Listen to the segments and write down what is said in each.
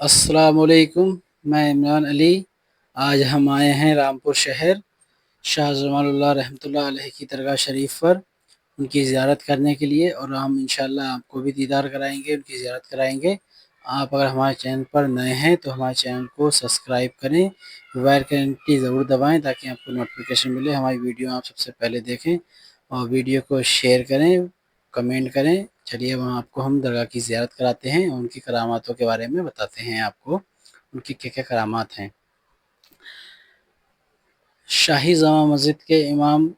अस्सलाम वालेकुम। मैं इमरान अली। आज हम आए हैं रामपुर शहर शाह जमालुल्लाह रहमतुल्लाह अलैह की दरगाह शरीफ पर उनकी ज़ियारत करने के लिए, और हम इंशाअल्लाह आपको भी दीदार कराएंगे, उनकी ज़ियारत कराएंगे। आप अगर हमारे चैनल पर नए हैं तो हमारे चैनल को सब्सक्राइब करें, बेल का घंटी ज़रूर दबाएं ताकि आपको नोटिफिकेशन मिले, हमारी वीडियो आप सबसे पहले देखें, और वीडियो को शेयर करें, कमेंट करें। चलिए वहाँ आपको हम दरगाह की ज़ियारत कराते हैं और उनकी करामातों के बारे में बताते हैं आपको, उनकी क्या क्या करामात हैं। शाही जामा मस्जिद के इमाम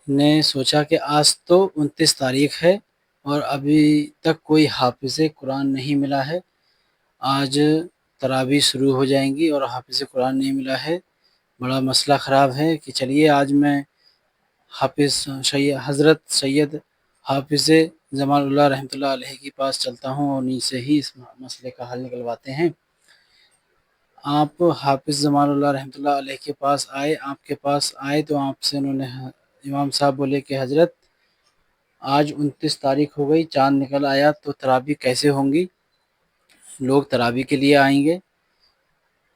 ने सोचा कि आज तो 29 तारीख है और अभी तक कोई हाफिज़ कुरान नहीं मिला है। आज तरावी शुरू हो जाएंगी और हाफिज़ कुरान नहीं मिला है, बड़ा मसला ख़राब है। कि चलिए आज मैं हाफिज़ हज़रत सैयद हाफिज़ जमालुल्लाह रहमतुल्लाह अलैह के पास चलता हूँ और उन्हीं से ही इस मसले का हल निकलवाते हैं। आप हाफिज़ जमालुल्लाह रहमतुल्लाह अलैह के पास आए, आपके पास आए तो आपसे उन्होंने इमाम साहब बोले कि हज़रत आज 29 तारीख हो गई, चाँद निकल आया, तो तरावी कैसे होंगी, लोग तरावी के लिए आएंगे।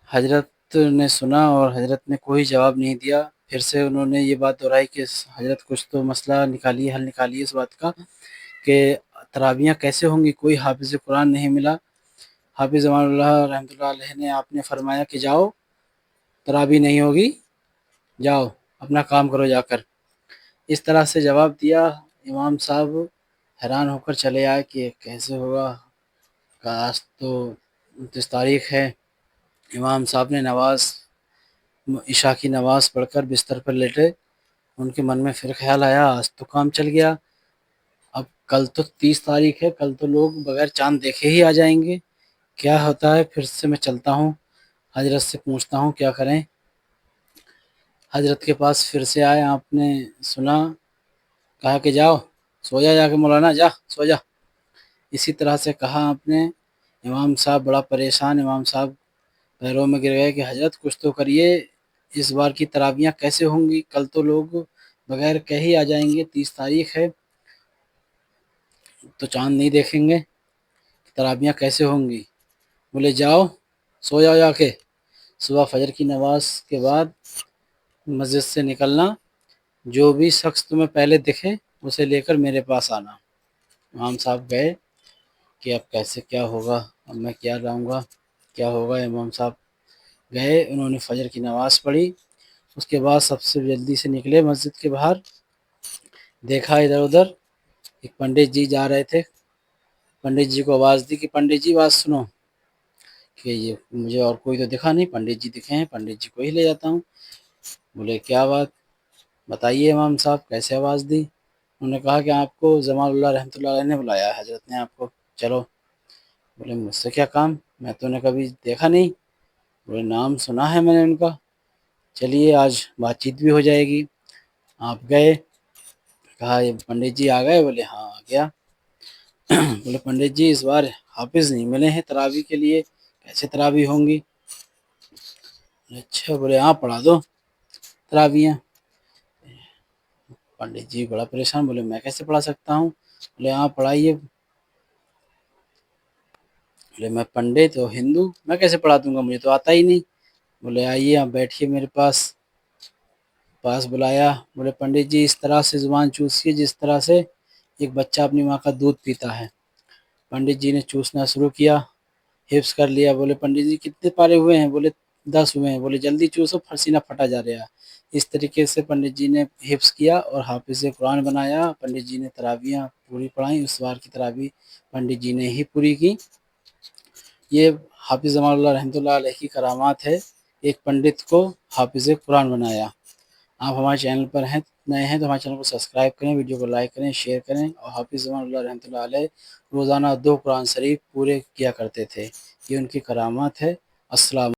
हज़रत ने सुना और हज़रत ने कोई जवाब नहीं दिया। फिर से उन्होंने ये बात दोहराई कि हज़रत कुछ तो मसला निकालिए, हल निकालिए इस बात का कि तरावियाँ कैसे होंगी, कोई हाफिज़ कुरान नहीं मिला। हाफिज़ जमालुल्लाह रहमतुल्लाह अलैह ने आपने फरमाया कि जाओ तरावी नहीं होगी, जाओ अपना काम करो जाकर। इस तरह से जवाब दिया। इमाम साहब हैरान होकर चले आए कि कैसे होगा, काश तो 29 तारीख है। इमाम साहब ने इशा की नमाज़ पढ़कर बिस्तर पर लेटे। उनके मन में फिर ख्याल आया, आज तो काम चल गया, अब कल तो 30 तारीख है, कल तो लोग बगैर चाँद देखे ही आ जाएंगे, क्या होता है। फिर से मैं चलता हूँ, हजरत से पूछता हूँ क्या करें। हजरत के पास फिर से आए, आपने सुना, कहा कि जाओ सो जा, जाके मौलाना जा सो जा, इसी तरह से कहा आपने। इमाम साहब बड़ा परेशान, इमाम साहब पैरों में गिर गए कि हजरत कुछ तो करिए, इस बार की तरावियाँ कैसे होंगी, कल तो लोग बगैर कहे ही आ जाएंगे, 30 तारीख है तो चाँद नहीं देखेंगे, तरावियाँ कैसे होंगी। बोले जाओ सो जाओ जाके, सुबह फजर की नमाज के बाद मस्जिद से निकलना, जो भी शख्स तुम्हें पहले दिखे उसे लेकर मेरे पास आना। इमाम साहब गए कि अब कैसे क्या होगा, अब मैं क्या लाऊंगा, क्या होगा। इमाम साहब गए, उन्होंने फजर की नमाज़ पढ़ी, उसके बाद सबसे जल्दी से निकले मस्जिद के बाहर। देखा इधर उधर, एक पंडित जी जा रहे थे। पंडित जी को आवाज़ दी कि पंडित जी बात सुनो, कि ये मुझे और कोई तो दिखा नहीं, पंडित जी दिखे हैं, पंडित जी को ही ले जाता हूँ। बोले क्या बात बताइए इमाम साहब, कैसे आवाज़ दी। उन्होंने कहा कि आपको जमालुल्लाह रहमतुल्लाह अलैह ने बुलाया है, हजरत ने आपको, चलो। बोले मुझसे क्या काम, मैं तो उन्हें कभी देखा नहीं। बोले नाम सुना है मैंने उनका, चलिए आज बातचीत भी हो जाएगी। आप गए, कहा ये पंडित जी आ गए, बोले हाँ आ गया। बोले पंडित जी इस बार हाफिज़ नहीं मिले हैं तरावी के लिए, कैसे तरावी होंगी। अच्छा, बोले हाँ पढ़ा दो तरावियाँ। पंडित जी बड़ा परेशान, बोले मैं कैसे पढ़ा सकता हूँ। बोले हाँ पढ़ाइए। बोले मैं पंडित और हिंदू, मैं कैसे पढ़ा दूंगा, मुझे तो आता ही नहीं। बोले आइए आप बैठिए मेरे पास बुलाया। बोले पंडित जी इस तरह से ज़ुबान चूसिए जिस तरह से एक बच्चा अपनी माँ का दूध पीता है। पंडित जी ने चूसना शुरू किया, हिफ्स कर लिया। बोले पंडित जी कितने पारे हुए हैं, बोले 10 हुए हैं। बोले जल्दी चूसो, पसीना फटा जा रहा है। इस तरीके से पंडित जी ने हिफ्स किया और हाफिज़ कुरान बनाया। पंडित जी ने तरावियाँ पूरी पढ़ाई, उस बार की तरावी पंडित जी ने ही पूरी की। ये हाफिज़ जमालुल्लाह रहमतुल्लाह अलैह की करामात है, एक पंडित को हाफिज़ कुरान बनाया। आप हमारे चैनल पर हैं, नए हैं तो हमारे चैनल को सब्सक्राइब करें, वीडियो को लाइक करें, शेयर करें। और हाफिज़ जमालुल्लाह रहमतुल्लाह अलैह रोज़ाना 2 कुरान शरीफ पूरे किया करते थे, ये उनकी करामात है। अस्सलाम।